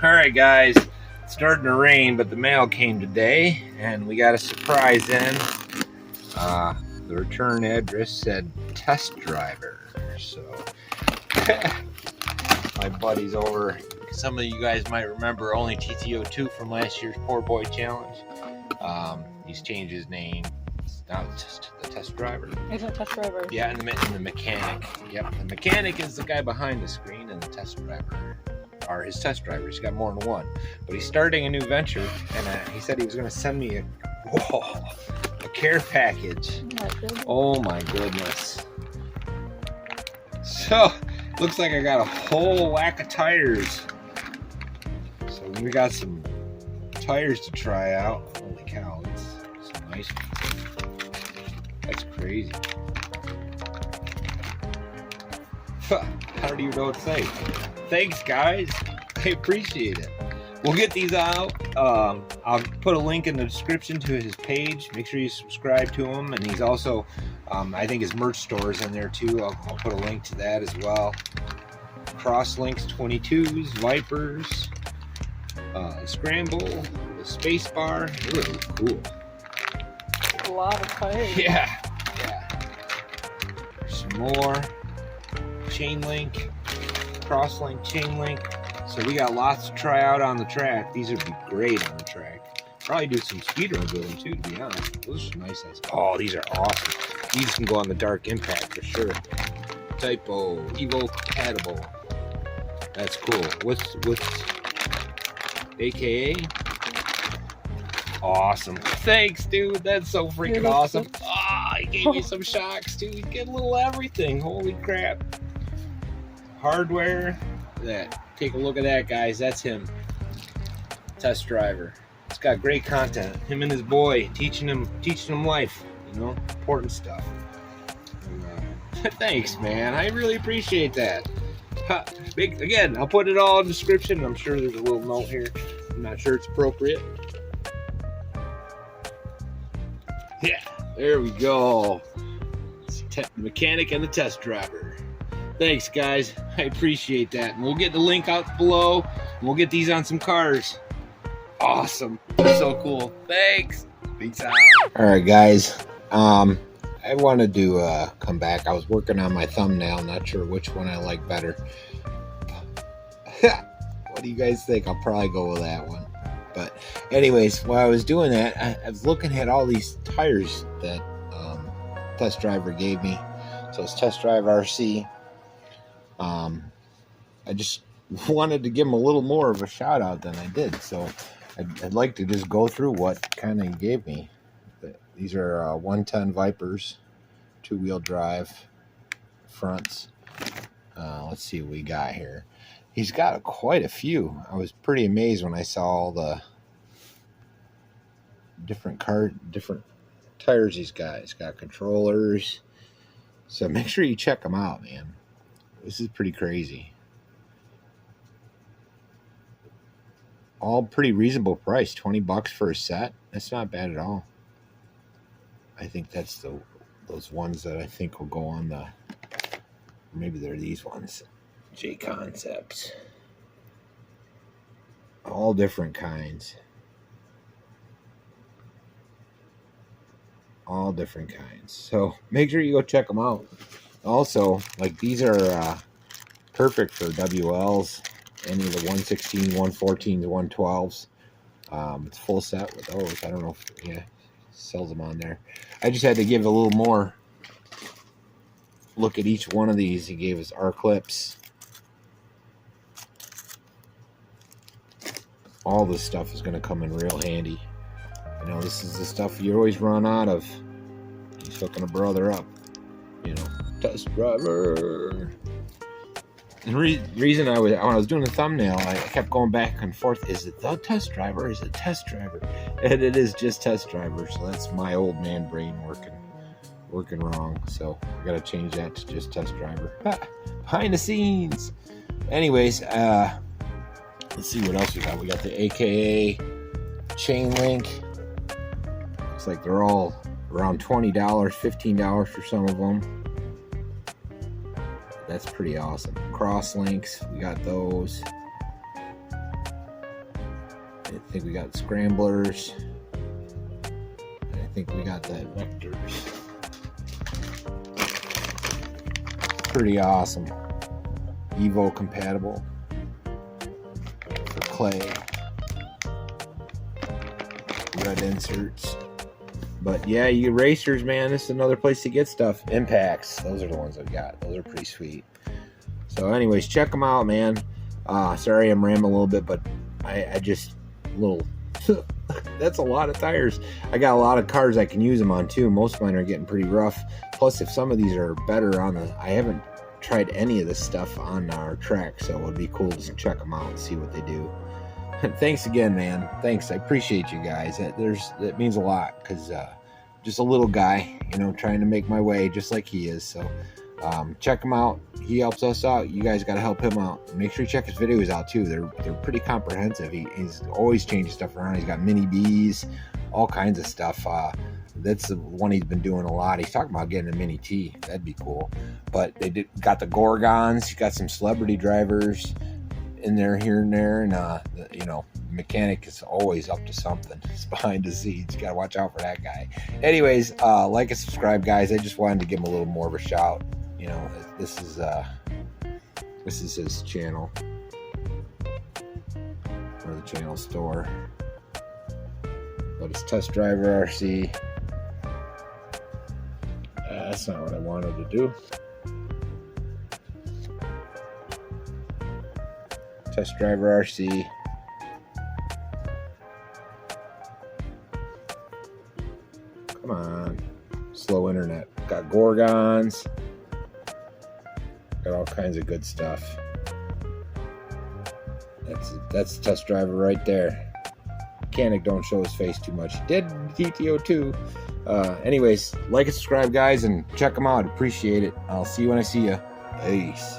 Alright guys, it's starting to rain, but the mail came today and we got a surprise in. The return address said test driver. So my buddy's over. Some of you guys might remember only TTO2 from last year's Poor Boy Challenge. He's changed his name. It's now just the test driver. He's a test driver. Yeah, and the mechanic. Yep, the mechanic is the guy behind the screen, and the test driver are his test drivers. He's got more than one, but he's starting a new venture, and he said he was going to send me a care package. Oh my goodness! So looks like I got a whole whack of tires. So we got some tires to try out. Holy cow! That's some nice ones. That's crazy. I don't even know what to say. Thanks, guys. I appreciate it. We'll get these out. I'll put a link in the description to his page. Make sure you subscribe to him. And he's also, I think his merch store is in there too. I'll put a link to that as well. Crosslinks 22s, Vipers, Scramble, the space bar. Really cool. A lot of tires. Yeah. Some more. Chain link. Crosslink, chain link. So we got lots to try out on the track. These would be great on the track. Probably do some speed runs with them too, to be honest. Those are some nice size. Oh, these are awesome. These can go on the dark impact for sure. Typo, Evo compatible. That's cool. What's AKA? Awesome. Thanks, dude. That's so freaking awesome. Ah, he gave me some shocks too. You get a little everything. Holy crap. Hardware. Take a look at that, guys. That's him. Test driver. It's got great content. Him and his boy teaching him life. You know, important stuff. And, thanks, man. I really appreciate that. Again, I'll put it all in the description. I'm sure there's a little note here. I'm not sure it's appropriate. Yeah, there we go. It's the mechanic and the test driver. Thanks, guys. I appreciate that. And we'll get the link out below. And we'll get these on some cars. Awesome. So cool. Thanks. Peace out. All right, guys. I wanted to come back. I was working on my thumbnail. Not sure which one I like better. What do you guys think? I'll probably go with that one. But anyways, while I was doing that, I was looking at all these tires that Test Driver gave me. So it's Test Drive RC. I just wanted to give him a little more of a shout out than I did. So I'd like to just go through what kind of he gave me. These are 110 Vipers, 2-wheel drive fronts. Let's see what we got here. He's got quite a few. I was pretty amazed when I saw all the different tires he's got. He's got controllers. So make sure you check them out, man. This is pretty crazy. All pretty reasonable price. $20 for a set. That's not bad at all. I think that's those ones that I think will go on the, maybe they're these ones. J Concepts. All different kinds. All different kinds. So make sure you go check them out. Also, like, these are perfect for WLs. Any of the 116, 114s, 112s. It's full set with those. I don't know if sells them on there. I just had to give a little more look at each one of these. He gave us R clips. All this stuff is going to come in real handy. You know, this is the stuff you always run out of. He's hooking a brother up. You know, test driver. And the reason when I was doing the thumbnail, I kept going back and forth. Is it the test driver? Is it test driver? And it is just test driver. So that's my old man brain working wrong. So I got to change that to just test driver. Behind the scenes. Anyways, let's see what else we got. We got the AKA chain link. Looks like they're all around $20, $15 for some of them. That's pretty awesome. Cross links, we got those. I think we got scramblers. I think we got that vectors. Pretty awesome. Evo compatible for clay. Red inserts. But yeah, you erasers, man, this is another place to get stuff. Impacts, those are the ones I've got. Those are pretty sweet. So anyways, check them out, man. Sorry I'm rambling a little bit, but I just little that's a lot of tires. I got a lot of cars I can use them on too. Most of mine are getting pretty rough. Plus, if some of these are better on the, I haven't tried any of this stuff on our track, so it would be cool to check them out and see what they do. Thanks again, man. Thanks, I appreciate you guys. That means a lot, because just a little guy, you know, trying to make my way just like he is. So check him out. He helps us out. You guys got to help him out. Make sure you check his videos out too. They're pretty comprehensive. He's always changing stuff around. He's got mini Bs, all kinds of stuff. That's the one he's been doing a lot. He's talking about getting a mini T. That'd be cool. But they got the Gorgons. He's got some celebrity drivers in there, here and there, and you know, mechanic is always up to something. He's behind the scenes. You gotta watch out for that guy. Anyways, like and subscribe, guys. I just wanted to give him a little more of a shout. You know, this is his channel, or the channel store. But it's Test Driver RC. That's not what I wanted to do. Test Driver RC. Come on. Slow internet. Got Gorgons. Got all kinds of good stuff. That's Test Driver right there. Mechanic don't show his face too much. Did TTO too. Anyways, like and subscribe, guys, and check them out. Appreciate it. I'll see you when I see you. Peace.